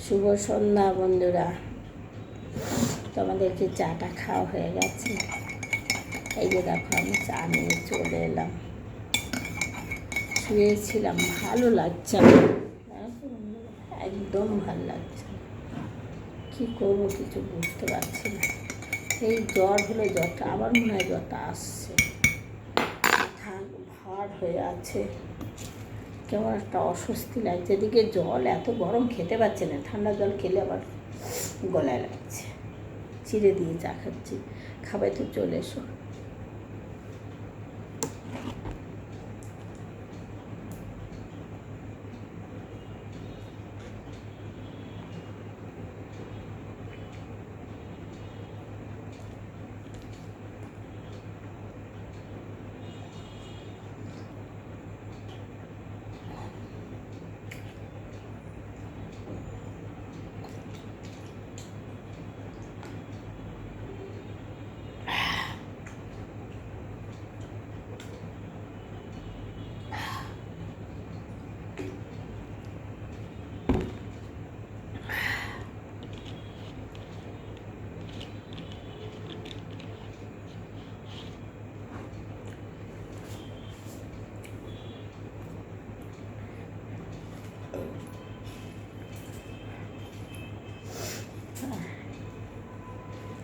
শুভ সন্ধ্যা বন্ধুরা। তোমাদেরকে চাটা খাওয়া হয়ে গেছে। এই যে দেখো আমি চা নিয়ে চলে এলাম। শুয়েছিলাম, ভালো লাগছে না, একদম ভালো লাগছে না। কী করবো কিছু বুঝতে পারছি না। এই জ্বর হলো, জ্বরটা আবার মনে হয় জ্বরটা আসছে, মাথা ভার হয়ে আছে, কেমন একটা অস্বস্তি লাগছে। এদিকে জল এত গরম খেতে পারছে না, ঠান্ডা জল খেলে আবার গলায় লাগছে। চিড়ে দিয়ে চা খাচ্ছি, খাবে তো চলে এসো।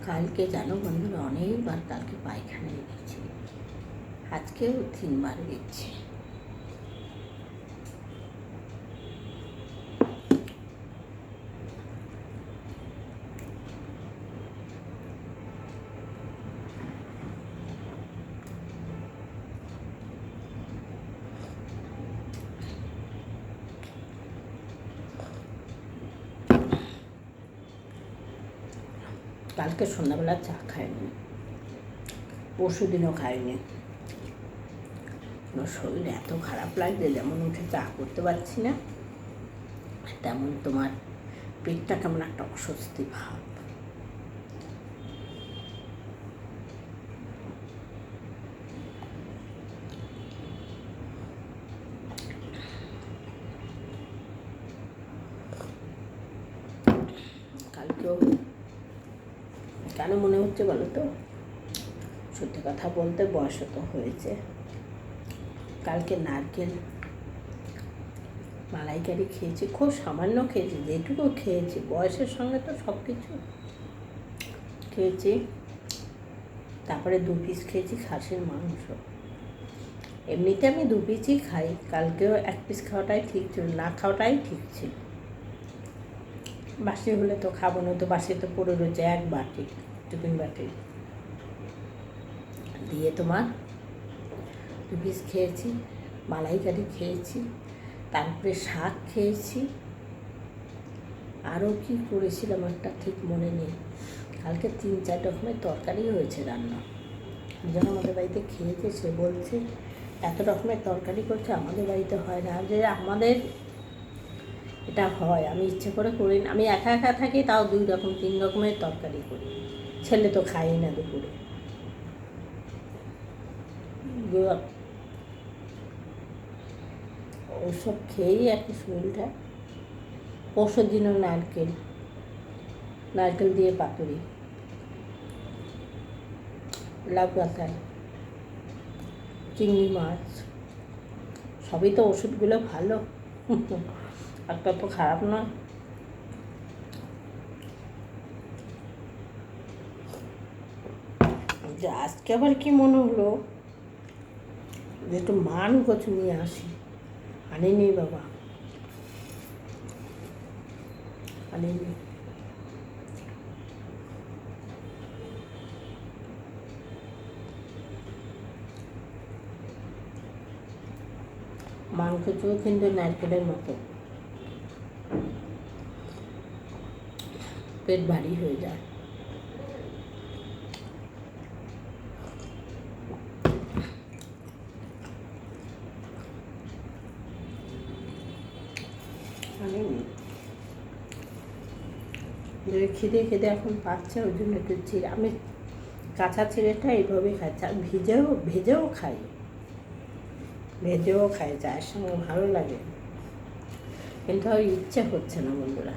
কালকে জানো বন্ধুরা, অনেকবার কালকে পায়খানায় গেছি, আজকেও 3বার গেছি। কালকে সন্ধ্যাবেলা চা খাইনি, পরশু দিনও খাইনি। আমার শরীর এত খারাপ লাগছে, যেমন উঠে চা করতে পারছি না, তেমন তোমার পেটটা কেমন একটা অস্বস্তি ভাব। কালকেও কেন মনে হচ্ছে বলো তো, সত্যি কথা বলতে বয়স তো হয়েছে। কালকে নারকেল মালাইকারি খেয়েছি, খুব সামান্য খেয়েছি, যেটুকু খেয়েছি, বয়সের সঙ্গে তো সব কিছু খেয়েছি। তারপরে 2 পিস খেয়েছি খাসির মাংস। এমনিতে আমি 2 পিসই খাই, কালকেও 1 পিস খাওয়াটাই ঠিক ছিল, না খাওয়াটাই ঠিক ছিল। বাসি হলে তো খাবো না, তো বাসি তো পড়ে রয়েছে 1 বাটি, টিফিন বাটি দিয়ে তোমার 2 পিস খেয়েছি, মালাইকারি খেয়েছি, তারপরে শাক খেয়েছি, আরও কি করেছিলাম একটা ঠিক মনে নেই। কালকে 3-4 রকমের তরকারি হয়েছে রান্না। যেন আমাদের বাড়িতে খেয়েছে, সে বলছে এত রকমের তরকারি করছে, আমাদের বাড়িতে হয় না। যে আমাদের এটা হয়, আমি ইচ্ছে করে করি না। আমি একা একা থাকি, তাও 2 রকম 3 রকমের তরকারি করি। ছেলে তো খাই না দুপুরে। ওসব খেয়েই একটু শরীরটা। পরশুর দিনও নারকেল দিয়ে পাতুরি, লাউ পাতায় চিংড়ি মাছ, সবই তো ওষুধগুলো ভালো, একটা তো খারাপ নয়। যে আজকে আবার কি মনে হলো যে একটু মান কচু নিয়ে আসি, আনিনি বাবা, আনিনি। মান কচুও কিন্তু নারকেলের মতো পেট ভারী হয়ে যায়। খিদে খেতে এখন পাচ্ছে, ওই জন্য একটু চিড়ে, আমি কাঁচা চিড়েটা এইভাবেই খাচ্ছি, আর ভেজেও খাই, চায়ের সঙ্গে ভালো লাগে, কিন্তু আর ইচ্ছে হচ্ছে না বন্ধুরা।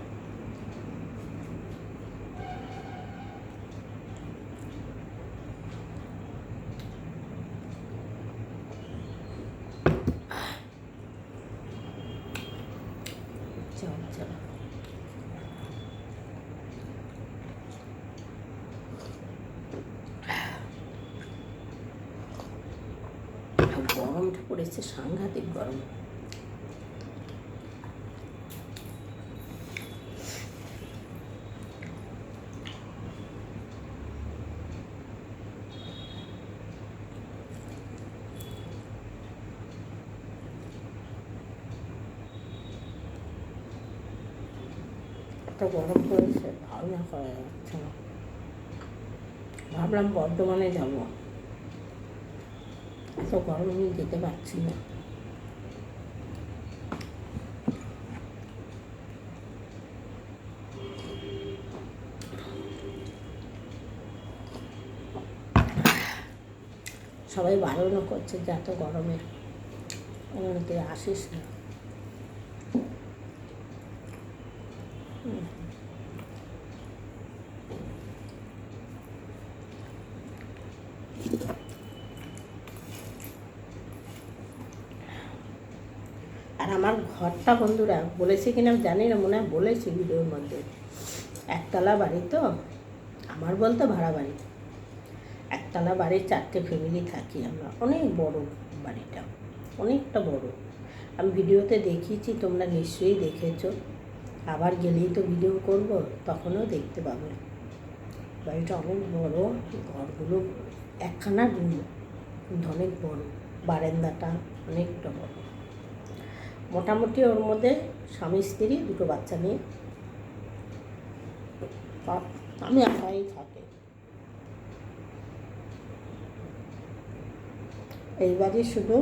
হচ্ছে না। গরমটা পড়েছে, সাংঘাতিক গরম। এত গরম পড়েছে, ভাবনা করা যাচ্ছে না। ভাবলাম বর্ধমানে যাব, এত গরম আমি যেতে পারছি না। সবাই বারণও করছে যে এত গরমে তুই আসিস না। আর আমার ঘরটা বন্ধুরা বলেছি কিনা জানি না, মনে হয় বলেছি ভিডিওর মধ্যে, একতলা বাড়ি তো, আমার বলতে ভাড়া বাড়ি, একতলা বাড়ির 4টে ফ্যামিলি থাকি আমরা। অনেক বড় বাড়িটা, অনেকটা বড়। আমি ভিডিওতে দেখিয়েছি, তোমরা নিশ্চয়ই দেখেছো। আবার গেলেই তো ভিডিও করব, তখনও দেখতে পাবে। বাড়িটা অনেক বড়, ঘরগুলো একখানা রুম, অনেক বড়, বারান্দাটা অনেকটা বড়। মোটামুটি ওর মধ্যে স্বামী স্ত্রী 2 বাচ্চা নিয়ে আমি একাই থাকি। এইবারই শুধু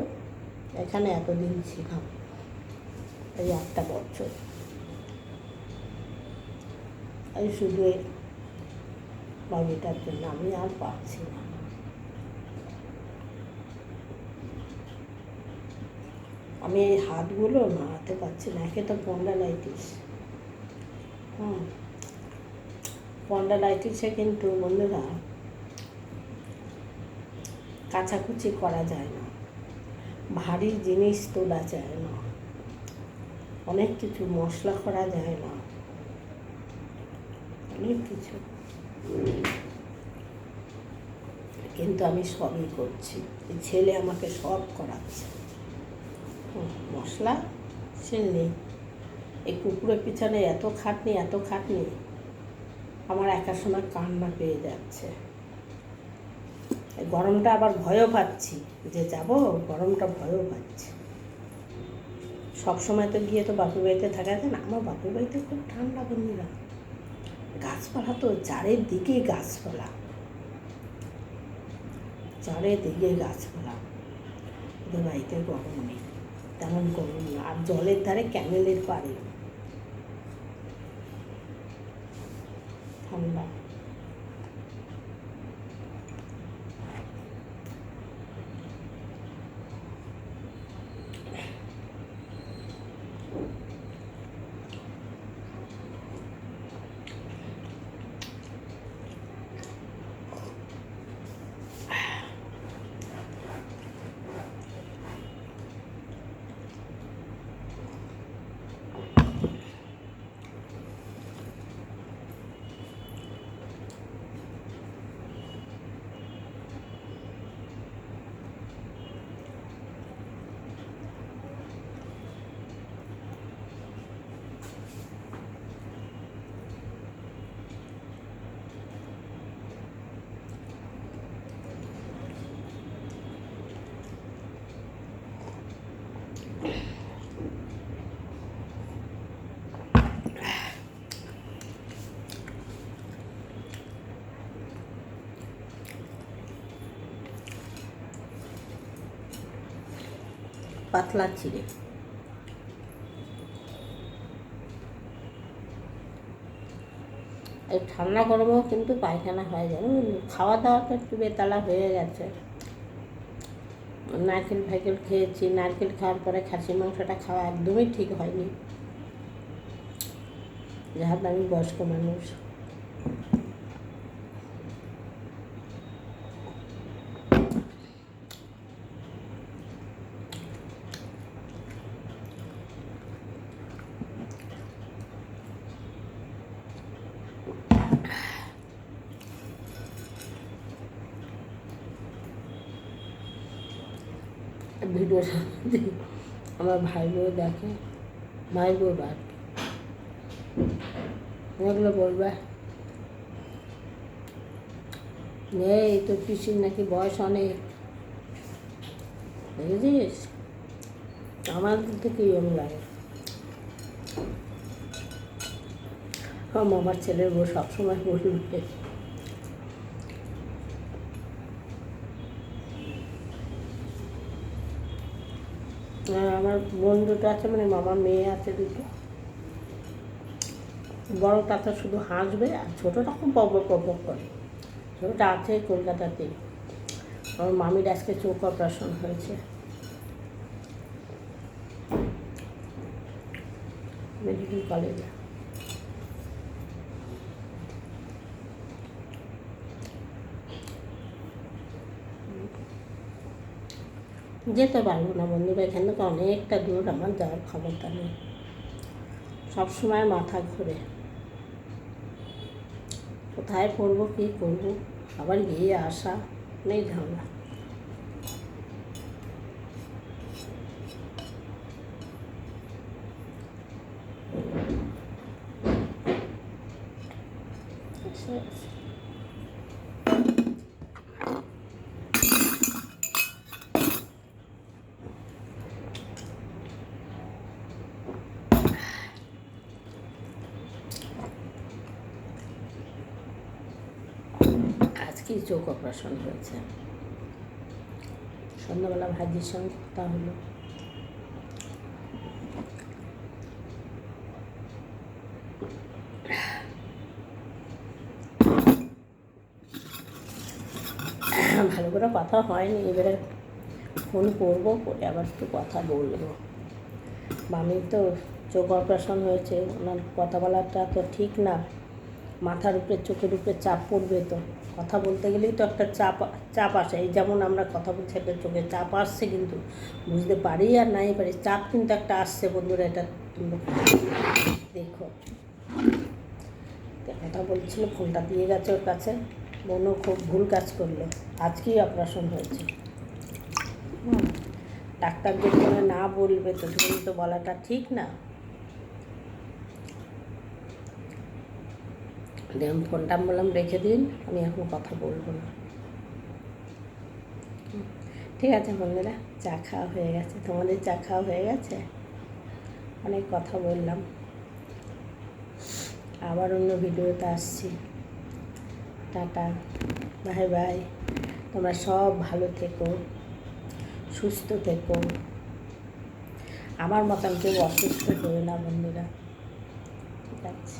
এখানে এতদিন ছিলাম, এই 1টা বছর। এই শুধু এই বাড়িটার জন্য আমি আর পারছি না। আমি এই হাতগুলো নাড়াতে পারছি না, একে তো স্পন্ডালাইটিস। স্পন্ডালাইটিসে কিন্তু বন্ধুরা কাচাকুচি করা যায় না, ভারী জিনিস তোলা যায় না, অনেক কিছু মশলা করা যায় না, অনেক কিছু। কিন্তু আমি সবই করছি, ছেলে আমাকে সব করাচ্ছে। মশলা সে নেই, এই কুকুরের পিছনে এত খাটনি, এত খাটনি, আমার একার সময় কান্না পেয়ে যাচ্ছে। গরমটা আবার ভয়ও পাচ্ছি যে যাব, গরমটা ভয়ও পাচ্ছি। সবসময় তো গিয়ে তো বাপুর বাড়িতে থাকা যায় না। আমার বাপুর বাড়িতে খুব ঠান্ডা বন্ধুরা, গাছপালা তো চারিদিকে গাছপালা, চারিদিকে গাছপালা। ওদের বাড়িতে গরম নেই, তেমন গরম না। আর জলের ধারে ক্যানেলের পাড়ে ঠান্ডা। পাতলা চিড়ে। এই ঠান্ডা গরমেও কিন্তু পায়খানা হয়, জানো। খাওয়া দাওয়াটা একটু বেতালা হয়ে গেছে। নারকেল ফাইকেল খেয়েছি, নারকেল খাওয়ার পরে খাসি মাংসটা খাওয়া একদমই ঠিক হয়নি। যাহাতে আমি বয়স্ক মানুষ, ভিডিও আমার ভাই বউ দেখে, ভাই বউ বাদ এগুলো বলবে এই তোর পিসির নাকি বয়স অনেক, দেখেছিস? আমার থেকে ইয়ং লাগে। আমার ছেলের বউ সবসময় বলবে আমার বোন দুটো আছে, মানে মামার মেয়ে আছে দুটো, বড়টা তো শুধু হাসবে আর ছোটোটা খুব পপ করে। ছোটোটা আছে কলকাতাতেই, আমার মামির আজকে চোখ অপারেশন হয়েছে মেডিকেল কলেজে। যেতে পারবো না বন্ধুরা, এখান থেকে অনেকটা দূর, আমার যাওয়ার ক্ষমতা নেই, সবসময় মাথা ঘুরে কোথায় পড়বো কী করবো, আবার গিয়ে আসা নেই ঝামেলা। আজকেই চোখ অপারেশন হয়েছে, সন্ধ্যাবেলা ভাইজির সঙ্গে কথা হলো, ভালো করে কথা হয়নি, এবারে ফোন করবো, করে আবার একটু কথা বলবো। মামির তো চোখ অপারেশন হয়েছে, ওনার কথা বলাটা তো ঠিক না, মাথার উপরে চোখের উপরে চাপ পড়বে, তো কথা বলতে গেলেই তো একটা চাপ আসে, এই যেমন আমরা কথা বলছি একটা চোখে চাপ আসছে, কিন্তু বুঝতে পারি আর নাই পারি, চাপ কিন্তু একটা আসছে বন্ধুরা, এটা দেখো। কথা বলছিল, ফোনটা দিয়ে গেছে ওর কাছে, বোনও খুব ভুল কাজ করলো, আজকেই অপারেশন হয়েছে। ডাক্তার যেখানে না বলবে তো সেখানে তো বলাটা ঠিক না। দেখুন ফোনটা বললাম রেখে দিন, আমি এখন কথা বলবো না। ঠিক আছে বন্ধুরা, চা খাওয়া হয়ে গেছে, তোমাদের চা খাওয়া হয়ে গেছে, অনেক কথা বললাম, আবার অন্য ভিডিওতে আসছি, টাটা, বাই বাই, তোমরা সব ভালো থেকো, সুস্থ থেকো, আমার মতন কেউ অসুস্থ হয়ে না বন্ধুরা, ঠিক আছে।